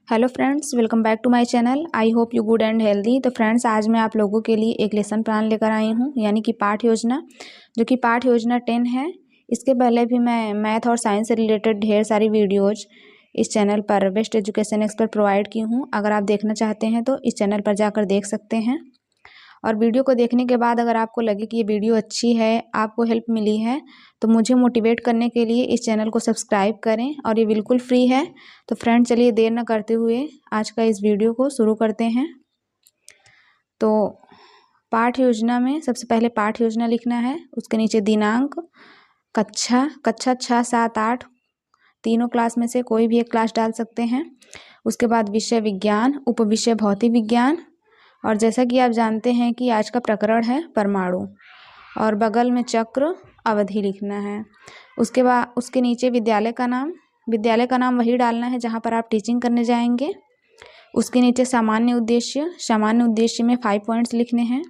Hello friends, welcome back to my channel. I hope you good and healthy. तो friends, आज मैं आप लोगों के लिए एक लेसन प्लान लेकर आई हूँ, यानी कि पाठ योजना, जो कि पाठ योजना 10 है। इसके पहले भी मैं मैथ और साइंस से रिलेटेड ढेर सारी वीडियोज इस चैनल पर बेस्ट एजुकेशन एक्स पर प्रोवाइड की हूँ। अगर आप देखना चाहते हैं तो इस चैनल पर जाकर देख सकते हैं। और वीडियो को देखने के बाद अगर आपको लगे कि ये वीडियो अच्छी है, आपको हेल्प मिली है, तो मुझे मोटिवेट करने के लिए इस चैनल को सब्सक्राइब करें, और ये बिल्कुल फ्री है। तो फ्रेंड, चलिए देर न करते हुए आज का इस वीडियो को शुरू करते हैं। तो पाठ योजना में सबसे पहले पाठ योजना लिखना है, उसके नीचे दिनांक, कक्षा 6, 7, 8 तीनों क्लास में से कोई भी एक क्लास डाल सकते हैं। उसके बाद विषय विज्ञान, उपविषय भौतिक विज्ञान, और जैसा कि आप जानते हैं कि आज का प्रकरण है परमाणु, और बगल में चक्र अवधि लिखना है। उसके बाद उसके नीचे विद्यालय का नाम वही डालना है जहां पर आप टीचिंग करने जाएंगे। उसके नीचे सामान्य उद्देश्य में 5 पॉइंट्स लिखने हैं।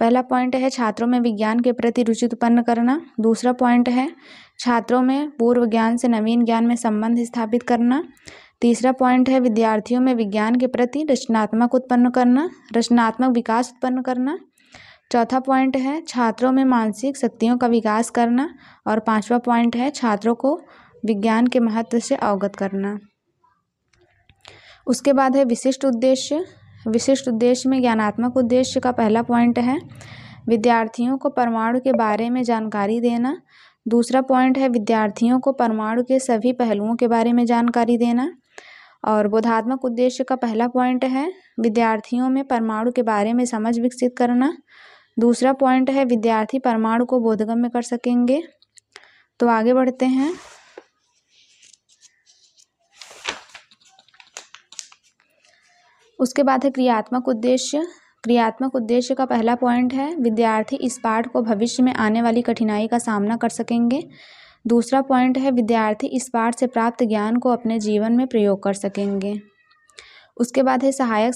पहला पॉइंट है छात्रों में विज्ञान के प्रति रुचि उत्पन्न करना। दूसरा पॉइंट है छात्रों में पूर्व ज्ञान से नवीन ज्ञान में संबंध स्थापित करना। तीसरा पॉइंट है विद्यार्थियों में विज्ञान के प्रति रचनात्मक विकास उत्पन्न करना। चौथा पॉइंट है छात्रों में मानसिक शक्तियों का विकास करना। और पांचवा पॉइंट है छात्रों को विज्ञान के महत्व से अवगत करना। उसके बाद है विशिष्ट उद्देश्य में ज्ञानात्मक उद्देश्य का पहला पॉइंट है विद्यार्थियों को परमाणु के बारे में जानकारी देना। दूसरा पॉइंट है विद्यार्थियों को परमाणु के सभी पहलुओं के बारे में जानकारी देना। और बोधात्मक उद्देश्य का पहला पॉइंट है विद्यार्थियों में परमाणु के बारे में समझ विकसित करना। दूसरा पॉइंट है विद्यार्थी परमाणु को बोधगम्य कर सकेंगे। तो आगे बढ़ते हैं। उसके बाद है क्रियात्मक उद्देश्य का पहला पॉइंट है विद्यार्थी इस पाठ को भविष्य में आने वाली कठिनाई का सामना कर सकेंगे। दूसरा पॉइंट है विद्यार्थी इस पाठ से प्राप्त ज्ञान को अपने जीवन में प्रयोग कर सकेंगे। उसके बाद है सहायक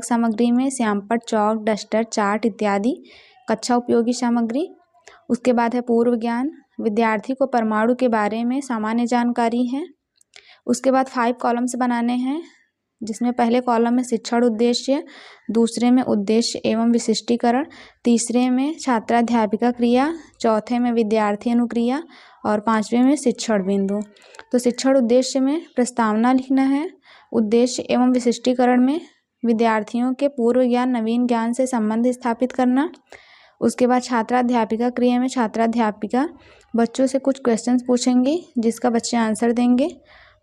सामग्री में श्यामपट्ट, चौक, डस्टर, चार्ट इत्यादि कक्षा उपयोगी सामग्री। उसके बाद है पूर्व ज्ञान, विद्यार्थी को परमाणु के बारे में सामान्य जानकारी है। उसके बाद 5 कॉलम्स बनाने हैं, जिसमें पहले कॉलम में शिक्षण उद्देश्य, दूसरे में उद्देश्य एवं विशिष्टीकरण, तीसरे में छात्राध्यापिका क्रिया, चौथे में विद्यार्थी अनुक्रिया, और पांचवें में शिक्षण बिंदु। तो शिक्षण उद्देश्य में प्रस्तावना लिखना है। उद्देश्य एवं विशिष्टीकरण में विद्यार्थियों के पूर्व ज्ञान नवीन ज्ञान से संबंध स्थापित करना। उसके बाद छात्राध्यापिका क्रिया में छात्राध्यापिका बच्चों से कुछ क्वेश्चंस पूछेंगी, जिसका बच्चे आंसर देंगे।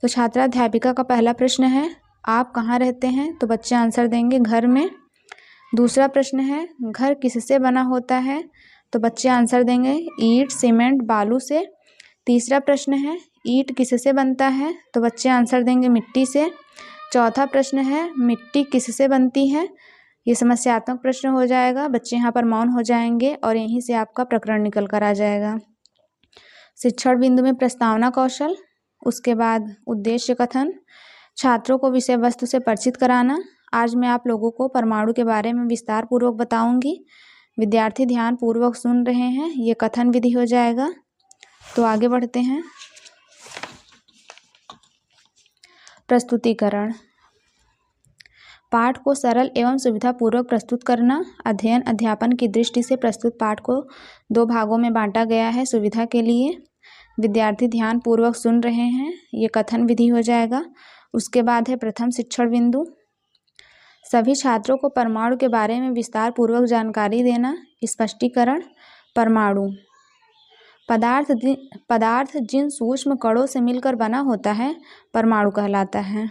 तो छात्राध्यापिका का पहला प्रश्न है आप कहाँ रहते हैं? तो बच्चे आंसर देंगे घर में। दूसरा प्रश्न है घर किससे बना होता है? तो बच्चे आंसर देंगे ईंट, सीमेंट, बालू से। तीसरा प्रश्न है ईंट किससे बनता है? तो बच्चे आंसर देंगे मिट्टी से। चौथा प्रश्न है मिट्टी किससे बनती है? ये समस्यात्मक प्रश्न हो जाएगा। बच्चे यहाँ पर मौन हो जाएंगे और यहीं से आपका प्रकरण निकल कर आ जाएगा। शिक्षण बिंदु में प्रस्तावना कौशल, उसके बाद उद्देश्य कथन, छात्रों को विषय वस्तु से परिचित कराना। आज मैं आप लोगों को परमाणु के बारे में विस्तार पूर्वक बताऊंगी। विद्यार्थी ध्यान पूर्वक सुन रहे हैं, ये कथन विधि हो जाएगा। तो आगे बढ़ते हैं। प्रस्तुतिकरण, पाठ को सरल एवं सुविधापूर्वक प्रस्तुत करना। अध्ययन अध्यापन की दृष्टि से प्रस्तुत पाठ को 2 भागों में बांटा गया है सुविधा के लिए। विद्यार्थी ध्यान पूर्वक सुन रहे हैं, ये कथन विधि हो जाएगा। उसके बाद है प्रथम शिक्षण बिंदु, सभी छात्रों को परमाणु के बारे में विस्तार पूर्वक जानकारी देना। स्पष्टीकरण, परमाणु पदार्थ जिन सूक्ष्म कणों से मिलकर बना होता है परमाणु कहलाता है।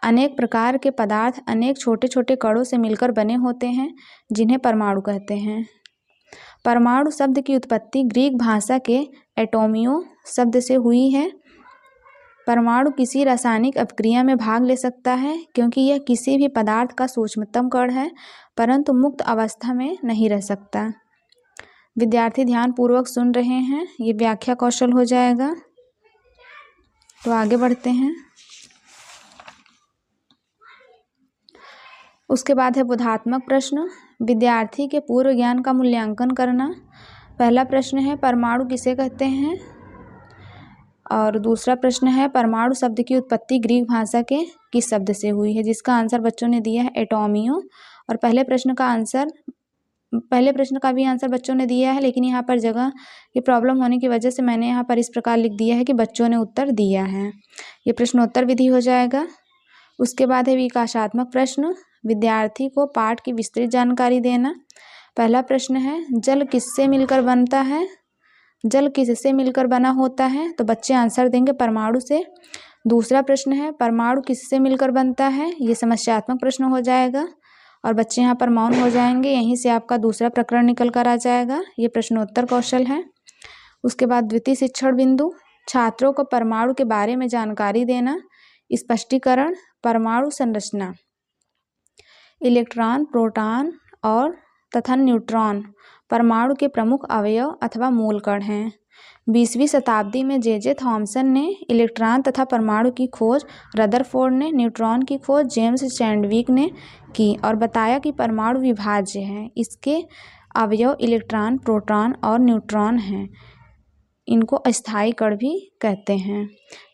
अनेक प्रकार के पदार्थ अनेक छोटे छोटे कणों से मिलकर बने होते हैं, जिन्हें परमाणु कहते हैं। परमाणु शब्द की उत्पत्ति ग्रीक भाषा के एटोमियो शब्द से हुई है। परमाणु किसी रासायनिक अपक्रिया में भाग ले सकता है, क्योंकि यह किसी भी पदार्थ का सूक्ष्मतम कण है, परंतु मुक्त अवस्था में नहीं रह सकता। विद्यार्थी ध्यान पूर्वक सुन रहे हैं, ये व्याख्या कौशल हो जाएगा। तो आगे बढ़ते हैं। उसके बाद है बोधात्मक प्रश्न, विद्यार्थी के पूर्व ज्ञान का मूल्यांकन करना। पहला प्रश्न है परमाणु किसे कहते हैं? और दूसरा प्रश्न है परमाणु शब्द की उत्पत्ति ग्रीक भाषा के किस शब्द से हुई है, जिसका आंसर बच्चों ने दिया है एटोमियो। और पहले प्रश्न का भी आंसर बच्चों ने दिया है, लेकिन यहाँ पर जगह की प्रॉब्लम होने की वजह से मैंने यहाँ पर इस प्रकार लिख दिया है कि बच्चों ने उत्तर दिया है। ये प्रश्नोत्तर विधि हो जाएगा। उसके बाद है विकासात्मक प्रश्न, विद्यार्थी को पाठ की विस्तृत जानकारी देना। पहला प्रश्न है जल किससे मिलकर बनता है, जल किससे मिलकर बना होता है, तो बच्चे आंसर देंगे परमाणु से। दूसरा प्रश्न है परमाणु किससे मिलकर बनता है, ये समस्यात्मक प्रश्न हो जाएगा और बच्चे यहाँ पर मौन हो जाएंगे। यहीं से आपका दूसरा प्रकरण निकल कर आ जाएगा। ये प्रश्नोत्तर कौशल है। उसके बाद द्वितीय शिक्षण बिंदु, छात्रों को परमाणु के बारे में जानकारी देना। स्पष्टीकरण, परमाणु संरचना, इलेक्ट्रॉन, प्रोटॉन और तथा न्यूट्रॉन परमाणु के प्रमुख अवयव अथवा मूलकण हैं। 20वीं शताब्दी में जे थॉमसन ने इलेक्ट्रॉन तथा परमाणु की खोज, रदरफोर्ड ने न्यूट्रॉन की खोज, जेम्स चैडविक ने की और बताया कि परमाणु विभाज्य है। इसके अवयव इलेक्ट्रॉन, प्रोटॉन और न्यूट्रॉन हैं। इनको अस्थायी कण भी कहते हैं।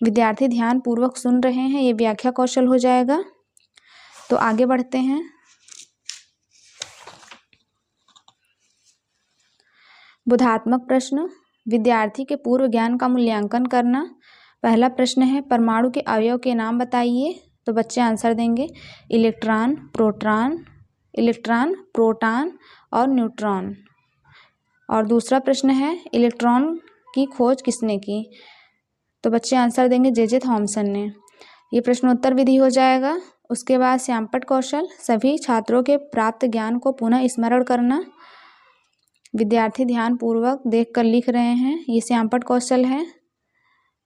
विद्यार्थी ध्यान पूर्वक सुन रहे हैं, ये व्याख्या कौशल हो जाएगा। तो आगे बढ़ते हैं। बोधात्मक प्रश्न, विद्यार्थी के पूर्व ज्ञान का मूल्यांकन करना। पहला प्रश्न है परमाणु के अवयव के नाम बताइए, तो बच्चे आंसर देंगे इलेक्ट्रॉन, प्रोटॉन और न्यूट्रॉन। और दूसरा प्रश्न है इलेक्ट्रॉन की खोज किसने की, तो बच्चे आंसर देंगे जे थॉमसन ने। ये प्रश्नोत्तर विधि हो जाएगा। उसके बाद श्यामपट्ट कौशल, सभी छात्रों के प्राप्त ज्ञान को पुनः स्मरण करना। विद्यार्थी ध्यान पूर्वक देखकर लिख रहे हैं, ये श्यामपट्ट कौशल है।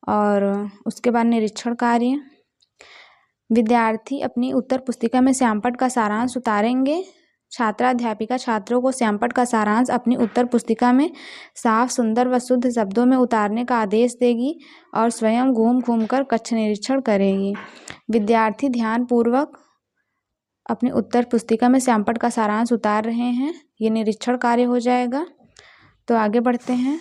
और उसके बाद निरीक्षण कार्य, विद्यार्थी अपनी उत्तर पुस्तिका में श्यामपट्ट का सारांश उतारेंगे। छात्राध्यापिका छात्रों को श्यामपट्ट का सारांश अपनी उत्तर पुस्तिका में साफ, सुंदर व शुद्ध शब्दों में उतारने का आदेश देगी और स्वयं घूम घूम कर कक्ष निरीक्षण करेगी। विद्यार्थी ध्यानपूर्वक अपनी उत्तर पुस्तिका में श्यामपट्ट का सारांश उतार रहे हैं, ये निरीक्षण कार्य हो जाएगा। तो आगे बढ़ते हैं।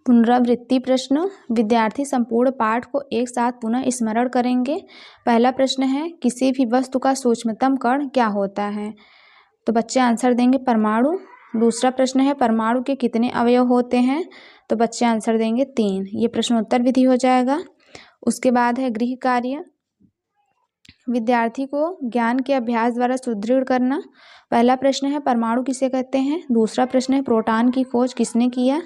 पुनरावृत्ति प्रश्न, विद्यार्थी संपूर्ण पाठ को एक साथ पुनः स्मरण करेंगे। पहला प्रश्न है किसी भी वस्तु का सूक्ष्मतम कण क्या होता है, तो बच्चे आंसर देंगे परमाणु। दूसरा प्रश्न है परमाणु के कितने अवयव होते हैं, तो बच्चे आंसर देंगे 3। ये प्रश्नोत्तर विधि हो जाएगा। उसके बाद है गृह कार्य, विद्यार्थी को ज्ञान के अभ्यास द्वारा सुदृढ़ करना। पहला प्रश्न है परमाणु किसे कहते हैं, दूसरा प्रश्न है प्रोटॉन की खोज किसने किया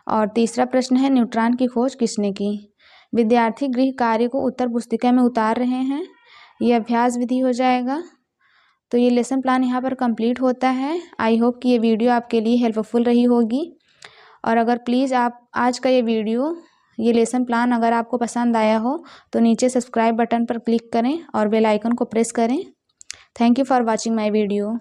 और तीसरा प्रश्न है न्यूट्रॉन की खोज किसने की। विद्यार्थी गृह कार्य को उत्तर पुस्तिका में उतार रहे हैं, ये अभ्यास विधि हो जाएगा। तो ये लेसन प्लान यहाँ पर कंप्लीट होता है। आई होप कि ये वीडियो आपके लिए हेल्पफुल रही होगी। और अगर प्लीज़ आप आज का ये लेसन प्लान अगर आपको पसंद आया हो तो नीचे सब्सक्राइब बटन पर क्लिक करें और बेल आइकन को प्रेस करें। Thank you for watching my video.